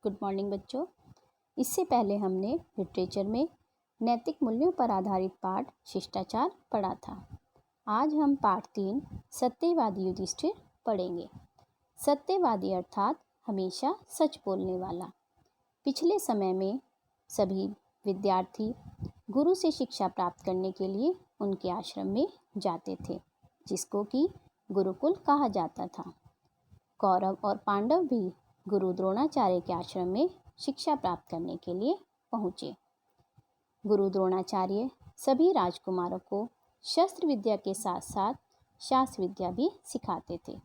Good morning बच्चों। इससे पहले हमने लिटरेचर में नैतिक मूल्यों पर आधारित पाठ शिष्टाचार पढ़ा था। आज हम पाठ 3 सत्यवादी युधिष्ठिर पढ़ेंगे। सत्यवादी अर्थात हमेशा सच बोलने वाला। पिछले समय में सभी विद्यार्थी गुरु से शिक्षा प्राप्त करने के लिए उनके आश्रम में जाते थे, जिसको कि गुरुकुल कहा जाता था। कौरव और पांडव भी गुरु द्रोणाचार्य के आश्रम में शिक्षा प्राप्त करने के लिए पहुँचे। गुरु द्रोणाचार्य सभी राजकुमारों को शस्त्र विद्या के साथ साथ शास्त्र विद्या भी सिखाते थे।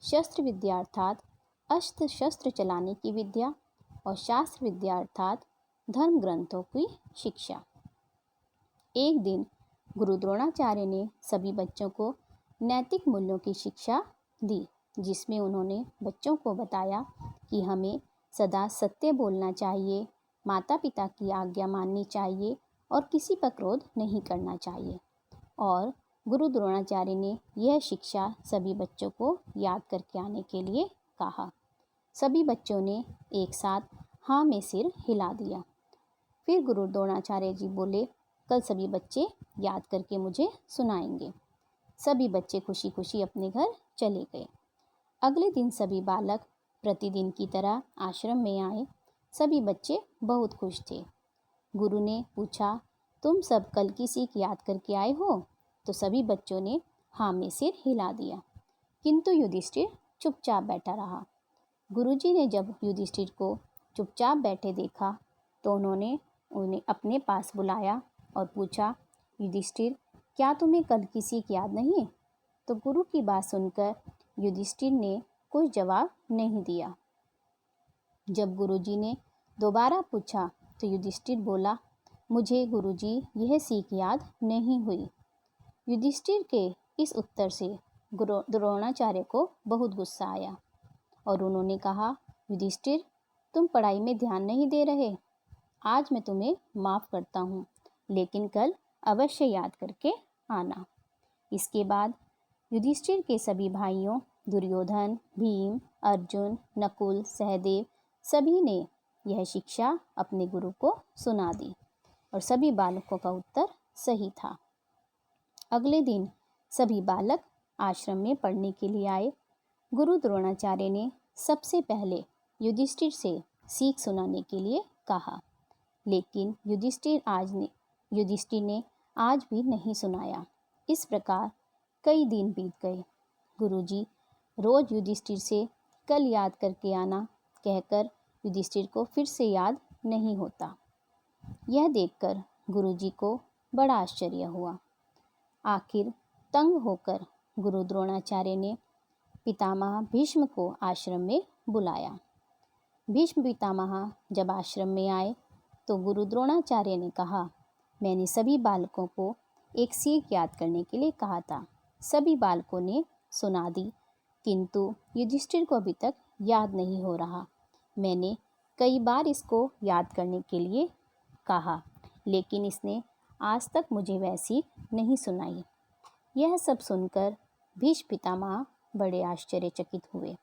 शस्त्र विद्या अर्थात अस्त्र शस्त्र चलाने की विद्या और शास्त्र विद्या अर्थात धर्म ग्रंथों की शिक्षा। एक दिन गुरु द्रोणाचार्य ने सभी बच्चों को नैतिक मूल्यों की शिक्षा दी, जिसमें उन्होंने बच्चों को बताया कि हमें सदा सत्य बोलना चाहिए, माता पिता की आज्ञा माननी चाहिए और किसी पर क्रोध नहीं करना चाहिए। और गुरु द्रोणाचार्य ने यह शिक्षा सभी बच्चों को याद करके आने के लिए कहा। सभी बच्चों ने एक साथ हाँ में सिर हिला दिया। फिर गुरु द्रोणाचार्य जी बोले, कल सभी बच्चे याद करके मुझे सुनाएंगे। सभी बच्चे खुशी खुशी अपने घर चले गए। अगले दिन सभी बालक प्रतिदिन की तरह आश्रम में आए। सभी बच्चे बहुत खुश थे। गुरु ने पूछा, तुम सब कल की सीख याद करके आए हो? तो सभी बच्चों ने हाँ में सिर हिला दिया, किंतु युधिष्ठिर चुपचाप बैठा रहा। गुरुजी ने जब युधिष्ठिर को चुपचाप बैठे देखा तो उन्होंने उन्हें अपने पास बुलाया और पूछा, युधिष्ठिर, क्या तुम्हें कल की सीख याद नहीं? तो गुरु की बात सुनकर युधिष्ठिर ने कोई जवाब नहीं दिया। जब गुरुजी ने दोबारा पूछा तो युधिष्ठिर बोला, मुझे गुरुजी यह सीख याद नहीं हुई। युधिष्ठिर के इस उत्तर से गुरु द्रोणाचार्य को बहुत गुस्सा आया और उन्होंने कहा, युधिष्ठिर, तुम पढ़ाई में ध्यान नहीं दे रहे। आज मैं तुम्हें माफ़ करता हूँ, लेकिन कल अवश्य याद करके आना। इसके बाद युधिष्ठिर के सभी भाइयों दुर्योधन, भीम, अर्जुन, नकुल, सहदेव सभी ने यह शिक्षा अपने गुरु को सुना दी और सभी बालकों का उत्तर सही था। अगले दिन सभी बालक आश्रम में पढ़ने के लिए आए। गुरु द्रोणाचार्य ने सबसे पहले युधिष्ठिर से सीख सुनाने के लिए कहा, लेकिन युधिष्ठिर ने आज भी नहीं सुनाया। इस प्रकार कई दिन बीत गए। गुरुजी रोज युधिष्ठिर से कल याद करके आना कहकर युधिष्ठिर को फिर से याद नहीं होता। यह देखकर गुरुजी को बड़ा आश्चर्य हुआ। आखिर तंग होकर गुरु द्रोणाचार्य ने पितामह भीष्म को आश्रम में बुलाया। भीष्म पितामह जब आश्रम में आए तो गुरु द्रोणाचार्य ने कहा, मैंने सभी बालकों को एक सीख याद करने के लिए कहा था। सभी बालकों ने सुना दी, किंतु युधिष्ठिर को अभी तक याद नहीं हो रहा। मैंने कई बार इसको याद करने के लिए कहा, लेकिन इसने आज तक मुझे वह सीख नहीं सुनाई। यह सब सुनकर भीष्म पितामह बड़े आश्चर्यचकित हुए।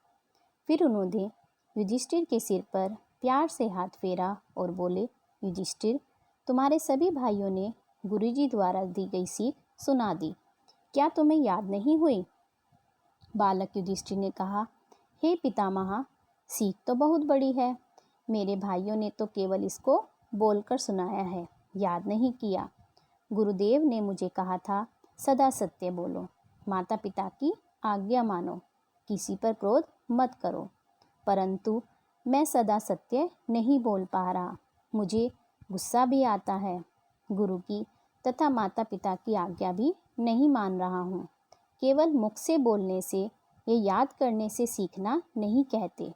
फिर उन्होंने युधिष्ठिर के सिर पर प्यार से हाथ फेरा और बोले, युधिष्ठिर, तुम्हारे सभी भाइयों ने गुरुजी द्वारा दी गई सीख सुना दी, क्या तुम्हें याद नहीं हुई? बालक युधिष्ठिर ने कहा, हे पितामह, सीख तो बहुत बड़ी है। मेरे भाइयों ने तो केवल इसको बोलकर सुनाया है, याद नहीं किया। गुरुदेव ने मुझे कहा था, सदा सत्य बोलो, माता पिता की आज्ञा मानो, किसी पर क्रोध मत करो। परंतु मैं सदा सत्य नहीं बोल पा रहा। मुझे गुस्सा भी आता है। गुरु की तथा माता पिता की आज्ञा भी नहीं मान रहा हूँ। केवल मुख से बोलने से या याद करने से सीखना नहीं कहते।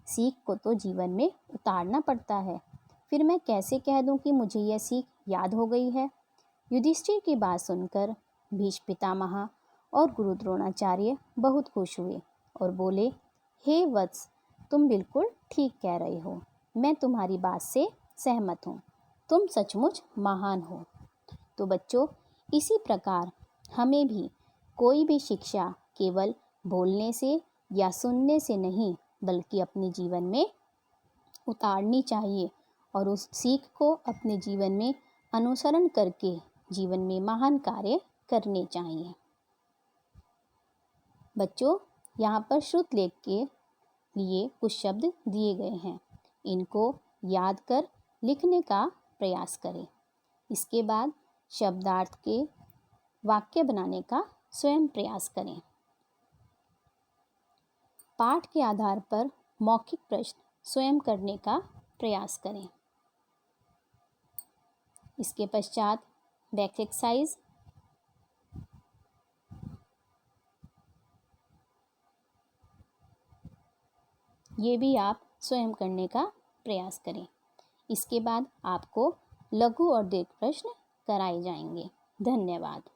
सीख को तो जीवन में उतारना पड़ता है। फिर मैं कैसे कह दूँ कि मुझे यह सीख याद हो गई है? युधिष्ठिर की बात सुनकर भीष्म पितामह और गुरु द्रोणाचार्य बहुत खुश हुए और बोले, हे वत्स, तुम बिल्कुल ठीक कह रहे हो। मैं तुम्हारी बात से सहमत हूँ। तुम सचमुच महान हो। तो बच्चों, इसी प्रकार हमें भी कोई भी शिक्षा केवल बोलने से या सुनने से नहीं, बल्कि अपने जीवन में उतारनी चाहिए और उस सीख को अपने जीवन में अनुसरण करके जीवन में महान कार्य करने चाहिए। बच्चों, यहाँ पर श्रुत लेख के लिए कुछ शब्द दिए गए हैं, इनको याद कर लिखने का प्रयास करें। इसके बाद शब्दार्थ के वाक्य बनाने का स्वयं प्रयास करें। पाठ के आधार पर मौखिक प्रश्न स्वयं करने का प्रयास करें। इसके पश्चात बैक एक्सरसाइज, ये भी आप स्वयं करने का प्रयास करें। इसके बाद आपको लघु और दीर्घ प्रश्न कराए जाएंगे। धन्यवाद।